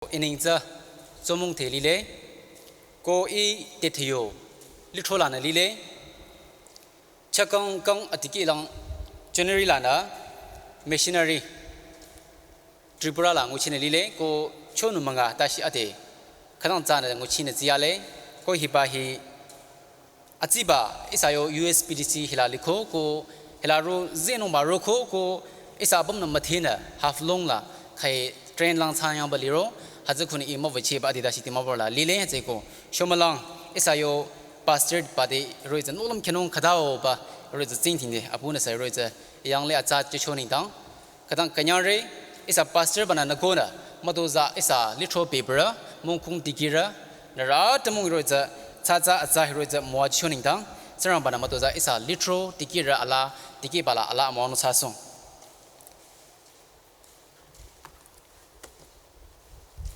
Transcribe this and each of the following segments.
Iningza Tsomongthe lile ko I tetio litrolana lile chakang kang atiki lang Missionary lana Missionary Tripura lang nguchine lile ko chonu manga tashi ate kadang zana nguchine ziale ko hibahi atiba isayo USPDC hilaliko ko hilaro zeno maroko ko isa bom na mathina half long la khai train lang chayang baliro Hazakuni Imovichi Badidashi Dimapur Lile Zeko Shomalang Isayo Bastard Badi Roids and Ulam Canon Kadao Ba Roids Zintin Abunas Roids Young Leazat Choning down Kadang Kanyare is a pastor banana gona Madoza is a little paper Monkung Digira Nara Tamung Roids Taza Azah Roids Moa Choning down Saram Banamadoza is a little Digira ala Digibala ala Monosasong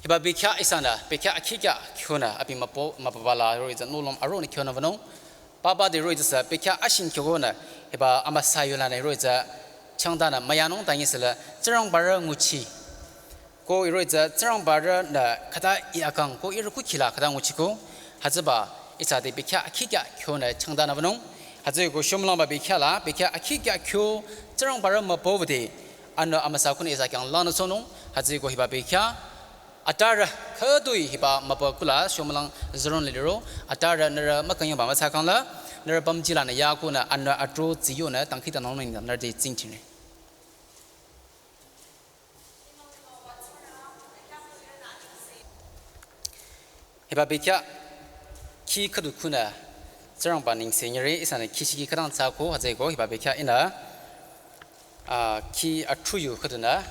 Hiba bikya isana, bikya akika kyona, abi mapabala roids and nulum aroni kyonavano. Baba de roids a bikya ashin kyona, hiba amasayulana roids a Changdana, Mayano, Danisela, Zerang Bara Muchi. Go roids a Zerang Bara, Kata Iakang, go Irukila, Kadamuchiko, Hazaba, it's a de bikya akika kyona, Changdanavano, Hazuko Shumlamba bikala, bikya akika kyo, Zerang Bara Mapovati, and Amasakun is like an Lanosono, Hazuko hiba bikya. Atara kadui hiba mapakula shomalang zeron liro atara nera makanya bama sakangla nera bamjila na yakuna anna atro ziyo na tangkita nongning na nerde zingtine hiba bekya ki kadukuna zerang baning senyere isana kishiki kadang sako hazego hiba bekya ina ki atruyu kaduna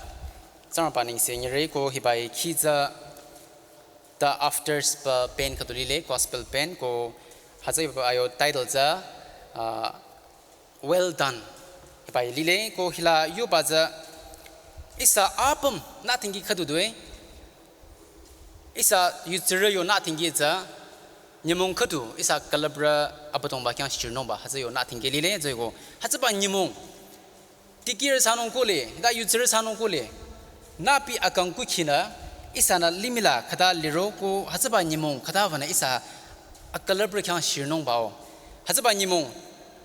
Zarampaning Senior go hibai kiza the afters pen katulile gospel pen go hazai ayo title za well done hibai lile go hila yubaza isa apam nothing kadudwe isa yuzere yo nothing za nyimong kadu isa kalabra abatong ba kyang shirnomba hazai yo nothing lile zego hazaba nyimong tikir sanong kole da yuzere sanong kole Napi akang kuchina isana limila kata liroko hazaba nyimong kata wana isa akalabra kyang shirnong bao hazaba nyimong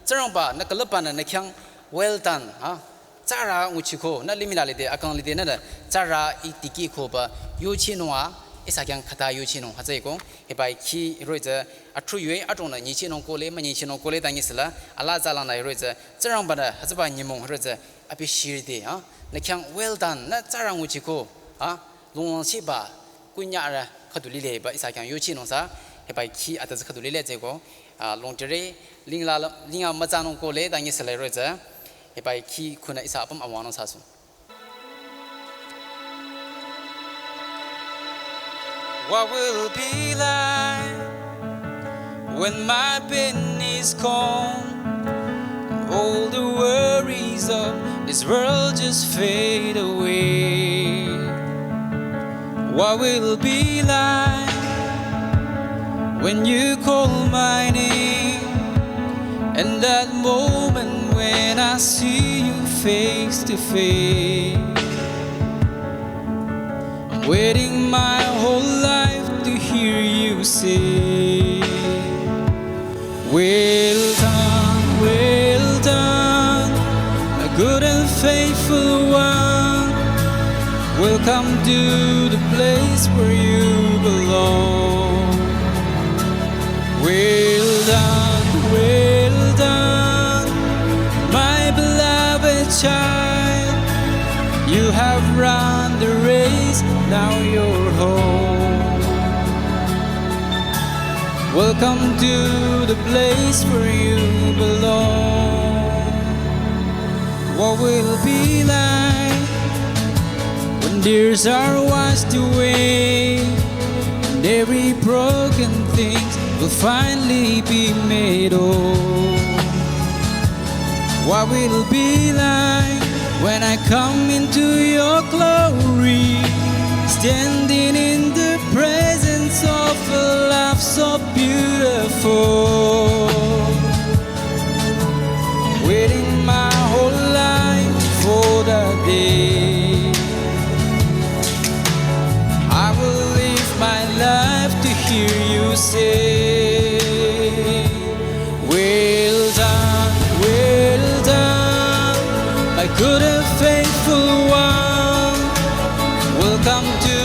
zarangba na kalapa na kyang well done ha zara nguchiko na limila lide akang lide na zara itiki ko ba yuchinwa isa kyang kata yuchinong hazai ko hebai ki roiza atru yue atona ni chinong ko le mani chinong ko le dangisla ala zala na roiza zarangba na hazaba nyimong roiza api shiride ha na kyang well done na zarang uchiko ha long siba kunyara khadulile ba isa kyang yuchi no sa he bai ki ataz khadulile jego long tere linga machanong ko le dangi selai ro ja he bai ki khuna isa apam awano sa su What will be like when my pen is gone all the worries of this world just fade away. What will it be like when you call my name? And that moment when I see you face to face. I'm waiting my whole life to hear you say, well done, well done, a good and faithful one. Welcome to the place where you belong. Well done, my beloved child. You have run the race, now you're home. Welcome to the place where you belong. What will it be like when tears are washed away and every broken thing will finally be made whole? What will it be like when I come into your glory, standing in the presence of a love so beautiful? Waiting my whole life for that day. I will say, well done, my good and faithful one. Welcome to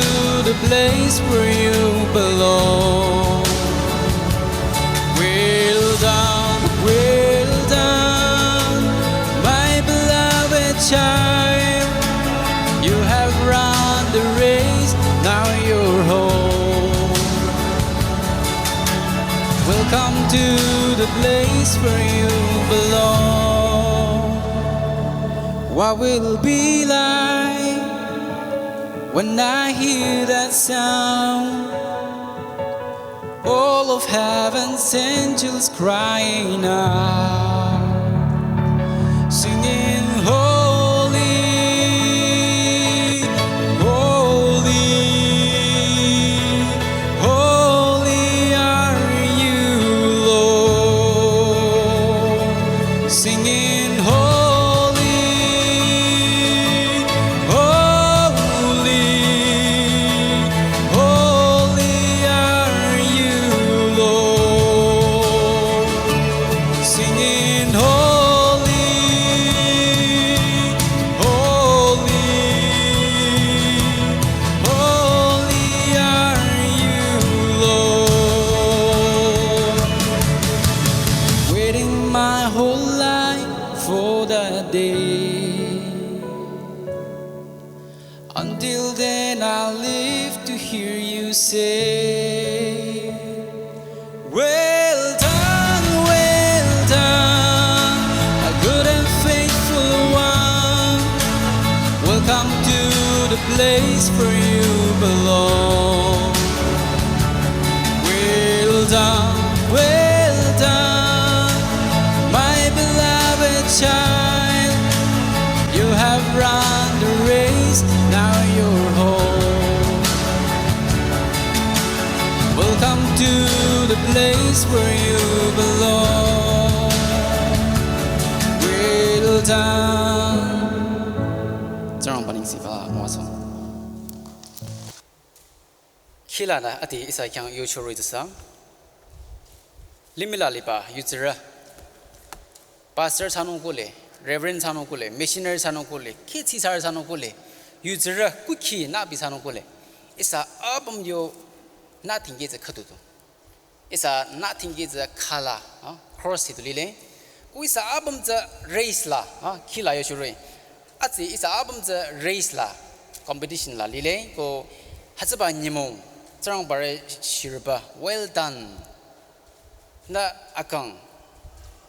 the place where you belong. Well done, my beloved child. You have run the race, now you're home. Welcome to the place where you belong. What will it be like when I hear that sound? All of heaven's angels crying out, singing holy, holy, holy are you, Lord. Singing holy, holy, holy are you, Lord. Singing holy, holy, holy are you, Lord. Waiting my whole life for that day. Until then I'll live to hear you say, well done, a good and faithful one. Welcome to the place where you belong. Well done, my beloved child. You have run the race, now you're home. Welcome to the place where you belong. Well done. 这样把你媳妇摸上。起来呢，阿弟一say讲有求瑞子上。Limila lipa yuzira pastor sanu kule reverend sanu kule missionary sanu kule kitsi sar sanu kule yuzira kuki na bi sanu kule isa abum yo nothing is khatu isa nothing is khala cross it lile ku isa abum za race la khila yo shure atsi isa abum za race la competition la lile ko hatsaba nyimo trang bare shirba well done na akang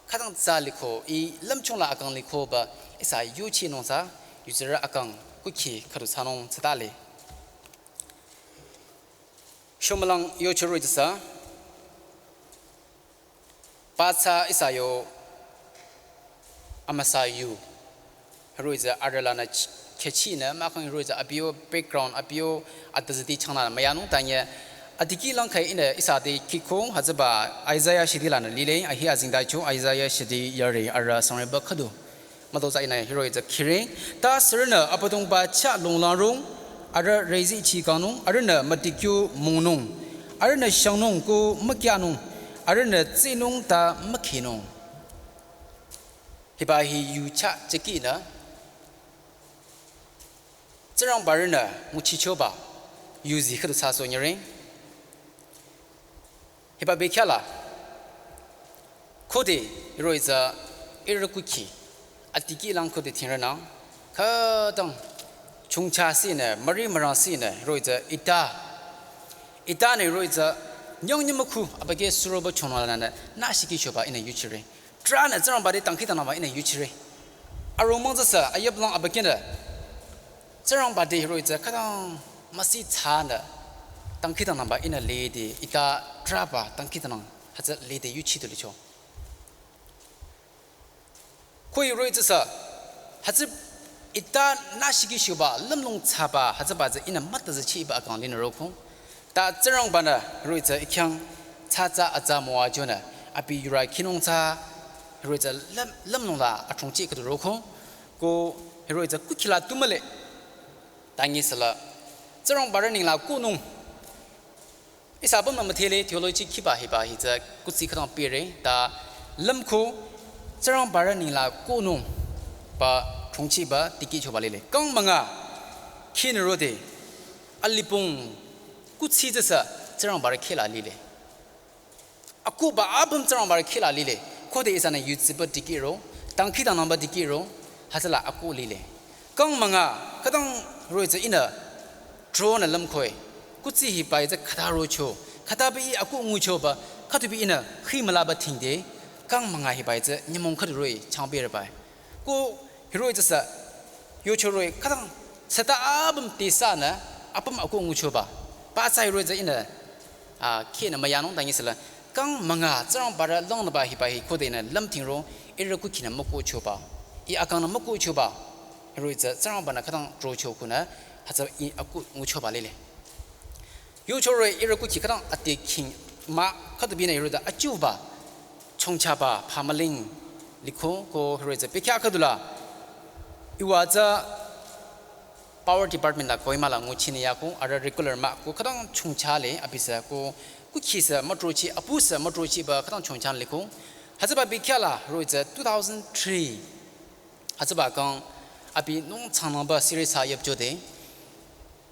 kadang zaliko I lamchongla akang liko ba isa yuchi nongsa yuzira akang kuki kadu sanong tsadali shomalang yochuru jisa patsa isa yo amasa yu ruiza adala na kechi na makang ruiza abio background abio atazati changna mayanu tanya Adiki lang kay ina isa de kikong hazaba Isaiah shidi lan lile ahi azingdai chu Isaiah shidi yari ara sangre ba khadu madosa ina hero is a kire ta serna apadong ba cha longlang rong ara rezi chi kanong ara na matikyu mongnong ara na shangnong ko makyanong ara na tsinong ta makhinong hiba hi yu cha cheki na zrang barna muchi choba yuzi khadu sa so nyering Hiba bekala kode roiza irkuki atiki lang kode tinrana kadang chungcha sine mari marang sine roiza ita ne roiza nyongnyamaku abage suroba chonala na nashiki shoba ina yuchire trana zrang bari tangkitana ba ina yuchire aromangza ayablang abakena zrang badi roiza kadang masi chana tangkitang namba ina lady ita trapa tangkitang haza lady yuchi to licho koi roiza haza ita nashiki shuba lamlong chaba haza baza ina mataza chi ba akang lin rokong ta zerang bana roiza ikyang chaza aza moa jona api yura kinong cha roiza lamlong la atong chi ka rokong ko roiza kukila tumale tangi sala zerang bara ning la kunong isa bom nam thele theology khiba hi ba hi za kutsi khadang pere ta lam kho charang bara ni la ko nong ba thongchi ba tiki choba le kang manga khin ro de alipung kutsi za sa charang bara khela li le aku ba abum charang bara khela li le ko de isa na youtube tiki ro tang khi tang number tiki ro hasala aku li le kang manga khadang ro za ina draw na lam khoi kutsi hi pai za khata ro cho khata bi aku ngu cho ba khatu bi ina khimala ba thing de kang manga hi pai za nyamong khatu roi chang be ra bai ko hero za sa yo cho roi khadang sata abum ti sa na apam aku ngu cho ba pa sai roi za ina khe na maya nong dang isla kang manga charang bara long na ba hi pai ko de na lam thing ro ira ku khina mako cho ba I akang na mako cho ba roi za charang ba na khadang ro cho ku na ha za I aku ngu cho ba le le yo cho roi ira ku khikang ate king ma khatu bi na ira da achu ba chongcha ba phamaling likho ko roi za pekya khadula iwa za power department da koima la ngu chini ya ko ara regular ma ko khadang chongcha le abisa ko ku khisa matrochi apusa matrochi ba khadang chongcha likho ha za ba pekya la roi za 2003 ha za ba kang abi nong chang ba series ha yap jo de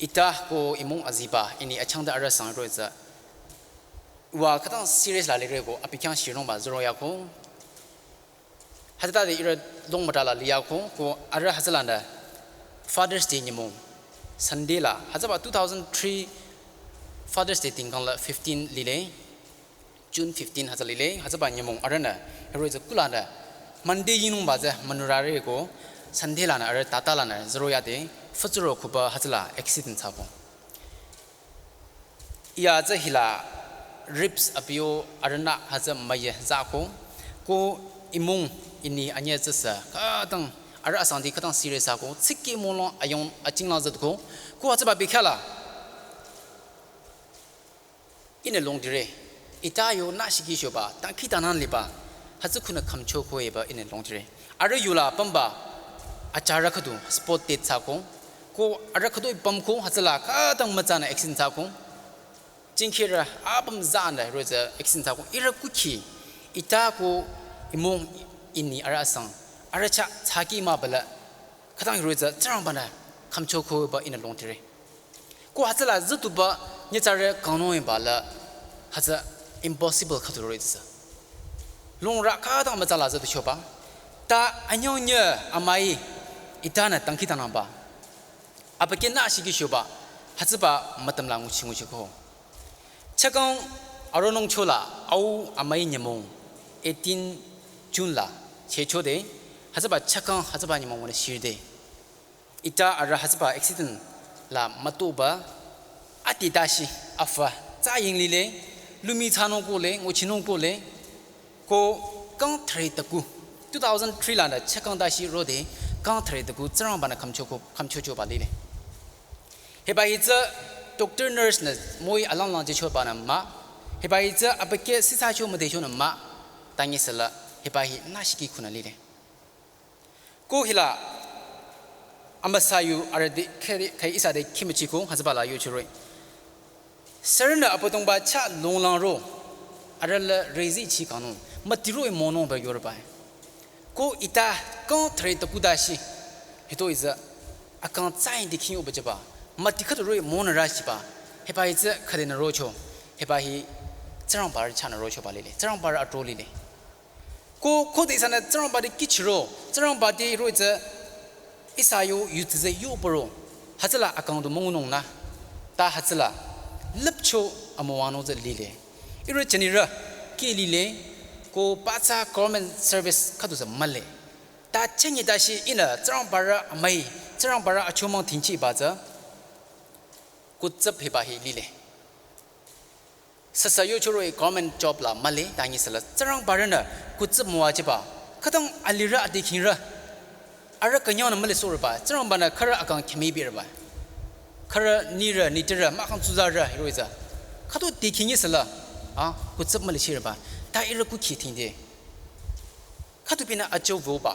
ita ko imong aziba ini achang da ara sang ro za wa katang serious la le re ko apikyang shirong ba zoro ya ko hadda de ira long mata la liya ko ara hazalanda Father's Day nyamong Sunday la hazaba 2003 Father's Day tingkang la 15 lile June 15 hazal lile hazaba nyamong arana ro za kulanda Monday yinung ba za manurare ko Sunday la na ara tata la na zoro ya de Fuzuro kuba hazla accident sabo. Ia za hila ribs apio arana haza maya zako ko imung ini anya zasa kadang ara asandi kadang serious ako sikki molong ayong achingla zatko ko hazba bikhala ine long dire itayo na shiki shoba tanki tanan liba hazukuna kamcho ko eba ine long dire ara yula pamba achara khadu spot date sako ko ara khadoi pam ko hazala kadang machana action sa ko jinkhira abam zana roza action sa ko ira kuki ita ko imong inni ara sang ara cha chaki ma bala kadang roza charang bana khamcho ko ba ina long tire ko hazala zutu ba nya chare kangno bala haza impossible khadu roza long ra kadang machala zatu choba ta anyonya amai itana tangki tanamba apakin na shiki shoba hatsuba matam lang uchingu chiko chakang aronong chola au amai nyamong 18 June la checho de hatsuba chakang hatsuba nyamong wona shirde ita ara hatsuba accident la matuba ati dashi afa cha yingli le lumi chano ko le ngochinong ko le ko kang thrai taku 2003 la chakang dashi rode kang thrai taku charang bana kamcho cho ba le Hebaiza doctor nurse na moi alang lang je choba na ma hebaiza apake sisa cho made cho na ma tangi sala hebai na shiki khuna li le ko hila amasayu arade kai isa de kimchi ko hazba la yu churoi serna apotong ba cha long lang ro arala rezi chi kanu matiro mono ba yor ba ko ita ko thre to kudashi hito iza akang tsai de king obajaba Matikat roi mon rashiba hebai za khadena rocho hebai charang bar chana rocho balile charang bar atroli le ko de sana charang bar kichro charang bar de roi za isayo yutze yu bro hazala akang do mongunong na ta hazala lepcho amawano za lile iro chanira ke lile ko pacha government service khadu za male ta chengi dashi ina charang bar amai charang bar achomang thinchi ba za kutsap hebahi lile sasayo choroi government job la male tangi sala charang barana kutsap muajiba kadang alira adikhinra ara kanyo na male sorba charang bana khara akang khemi birba khara nira nitira ma khang chuzara hiroiza khado dikhingi sala kutsap male shirba ta ira ku khithinde khadu pina acho voba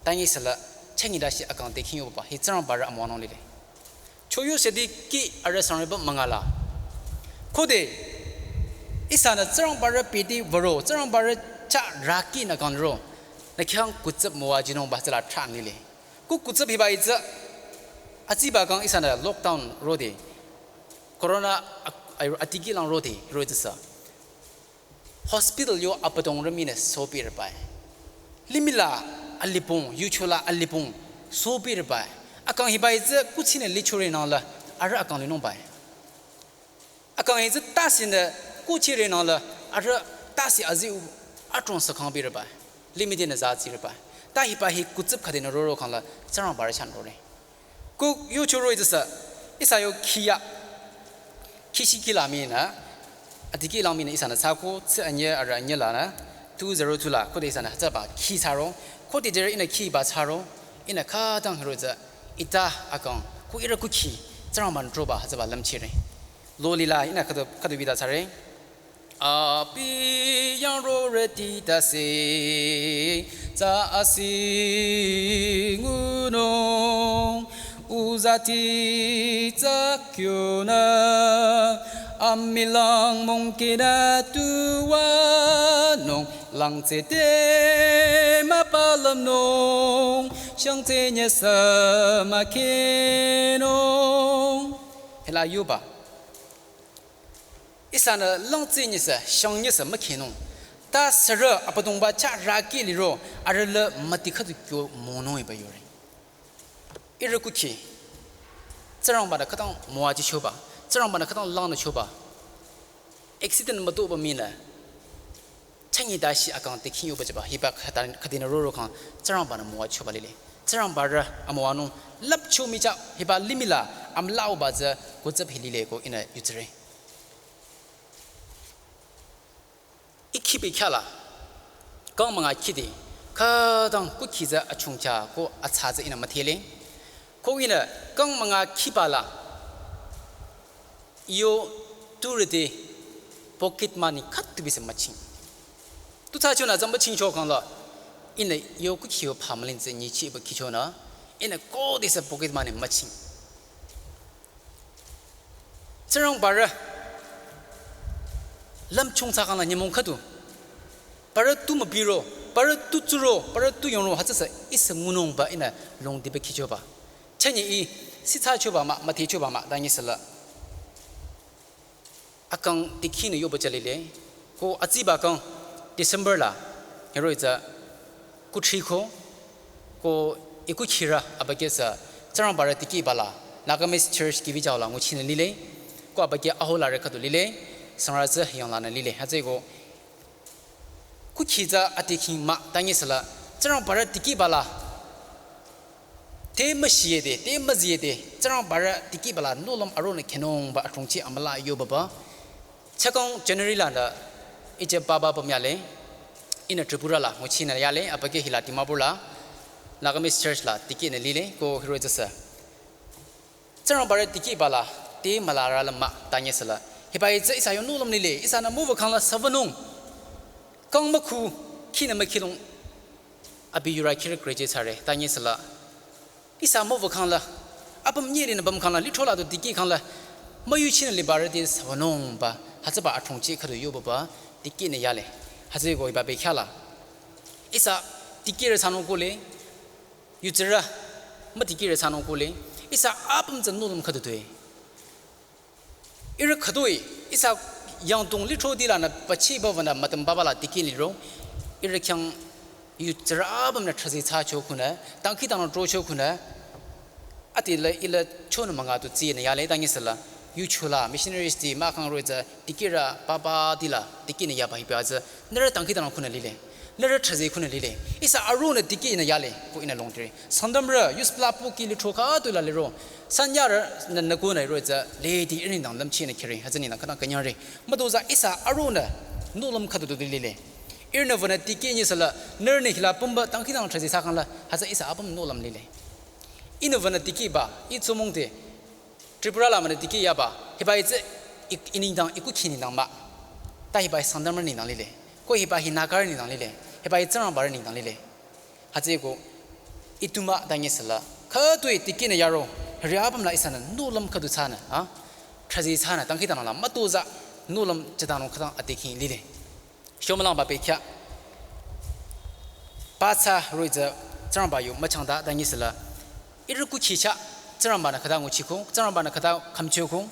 tangi sala chengi dashi akang dikhinyo ba hi charang bara amwano lile Choyo sedi ki ara sanriba mangala 可得一上呢，这样把人别的不肉，这样把人加拉基那讲肉，那看骨质木啊，这种把这拉长的嘞，骨质皮把一只，啊，只把讲一上呢 lockdown 肉的 ，corona 啊，第几浪肉的，肉的是 ，hospital 有apa dong人民的收别人白，里面啦阿里崩，有出啦阿里崩，收别人白，啊，讲一把一只骨质呢里出来那了，啊，是啊讲的弄白，啊，讲一只大型的。过去人了，而是大些还是有种是抗别人吧，里面的杂质吧，但一把he骨质可能肉看了，这样把人抢着嘞。个有球肉就是，一啥有气呀，气息气拉面呢，啊，这个拉面呢，一啥呢？差不吃安耶安耶啦呢，202啦，可得一啥呢？这把气差肉，可得这人那气把差肉，因那卡当肉子，一打阿讲，可一个个气，这样把做吧，这把冷气嘞，罗里啦，因那可得比他差嘞。阿比yang ro re di da se za asi ngunong uzati za kyo na amilang mongkina tuwa nong lang ze de ma palam nong xiang ze nya sa ma ke nong hela yuba一上呢，冷子呢是想呢是没看弄，但是热啊不懂把家拉给里肉，而是了没得可就叫毛弄一把有人，一日过去，这样把它可当毛就球吧，这样把它可当冷的球吧，accident 没多不明呢，趁你大西啊讲得轻有不着吧，一把可定的肉看，这样把它毛球吧里嘞，这样把这啊毛弄，立球没着，一把里面啦，啊么老把这国这皮里嘞个，因为有责任。一起被卡了，刚忙啊起的，可当过起着啊穷家过啊查着一那么天嘞，可以呢，刚忙啊起罢了，有多了的 pocket money 卡都比什么轻，都查就那怎么清楚看了，因为有过起有帕姆林子你去不起楚呢，因为高的是 pocket money 没轻，这样把人。lam chung sa kana nyamong khatu para tu mabiro para tu churo para tu yongro ha sa is ngunong ba ina long de be khicho ba chani I si cha cho ba ma thi cho ba ma da ni sala akang tikhi ne yo ba chale le ko achi ba kang December la hero is ku thi kho ko iku khira abake sa charang bara tikki bala nagamis church ki bi jaw la ngo chin li le ko abake ahola re khatu li le 상라즈 형라는 리레 하제고 쿠키자 아티킹 마 당이슬라 저랑 바라 디키발라 테마시에데 테마지에데 저랑 바라 디키발라 노롬 아로네 케농 바 아통치 아말라 요바바 차공 제너리란다 이제 바바 범야레 이나 트리푸라라 모치나 야레 아바게 힐라 디마불라 나가미스 처치라 디키네 리레 고 히로이즈사 저랑 바라 디키발라 테말라라마 당이슬라 hebai je isa yo nulom ni le isa na move khang la savanung kang ma khu khi na ma khilong abi yura khir graduate sare ta ni sala isa move khang la apam ni le na bam khang la li thola do diki khang la ma yu chin le bar de savanung ba ha cha ba athong chi khado yo ba diki ne ya le ha je go ba be kha la isa diki re sanong ko le yu zra ma diki re sanong ko le isa apam jan nulom khado de 이르 카도이 이사 양동 리초디라나 바치바바나 마담 바발라 디키리로 이르 캬 유트라밤나 트지 차초쿠나 땅키당로 조초쿠나 아티레 일레 초는 망가도 지네 야레 당이슬라 유초라 미셔너리스 디 마캉로자 디키라 바바디라 디키네 야바이바자 너르 땅키당로 쿠나 리레 너르 트지 쿠나 리레 이사 아로네 디키네 야레 고이나 롱트리 산담라 유스플라포 키리 초카 돌라레로 산야르 나고네 로자 레디 이린당 람치네 키리 하즈니나 카나 그냥레 마도자 이사 아로나 노름 카도도 리레 이르나버나 디키니슬라 너르네 힐라 뿜바 땅키당 트지 사칸라 하자 이사 아범 노름 리레 이노버나 디키바 이 츠몽데 트리푸라라마네 디키야바 히바이제 이닝당 이쿠키니당 마 다히바이 산담르니당 리레 ko hiba hinakar ni dang le hiba ichang bar ni dang le haje ko ituma dang yesla kha tui tikine yaro riabam la isana nulam khadu chana ha Trazi Sana, Tankitana, Matuza, Nulam Jadano Katan Atiki Lili. Shomalam Babekia Pasa Ruiza, Zambayu, Machanda, Danisla, Irukuchicha, Zambana Kadang Chiku, Zambana Kadang Kamchuku,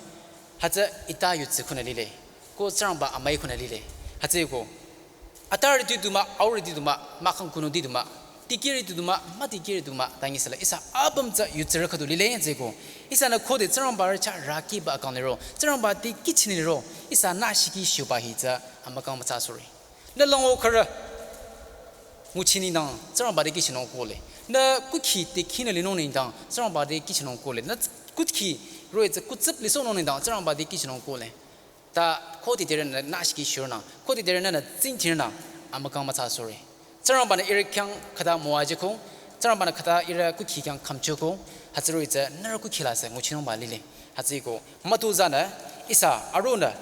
Haza Itayu Kunalile, go Zamba Amakunalile, Hazego. Atari Duma, already Duma, Makan Kuno Diduma, Tikiri Duma, Matikiri Duma, Danisla, is a album that you circle to Lile and Zego. It's an accorded Zambaracha Raki Bakanero, Zamba the kitchen row, it's a Nashiki Shubahita, Amakam Sasori. The long okra Muchini down, Zamba the kitchen on Gole. The cookie, the kinally known in down, Zamba the kitchen on Gole. That's good key, roads a good simply so known in down, Zamba the kitchen on Gole. The quoted in the Nashki Shurna, quoted in a Zintina, Amakama Sasori. Zamba Eric Kang Kada Moajiko, Zamba Kata Ira cookie can come choco, Hazaruiza, Narakukilas and Muchino Balili, Haziko, Matuzana, Isa, Aruna.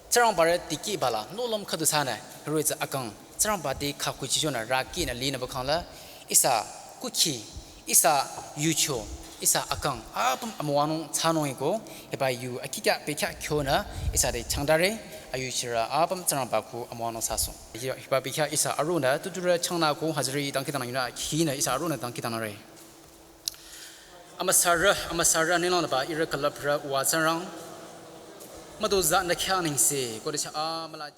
Zambara Tiki Bala, no lom Kadusana, Ruiz Akang, Zamba de Kakuchona, Raki and Lina Bakala, Isa, Kuki, Isa, Yucho, Isa Akang, Abum Amuano, Tanoigo, by you, Akika Beka Kona, Isa de Chandare, Ayushira, Abum Zambaku, Amuano Sasso. Hibabika Isa Aruna, Tudura Chanako, Hazri, Dankitana, Kina is Aruna Dankitanare. Amasara, Nilonaba, Irakalapra, was around. Madoza na kyaning se ko de cha amala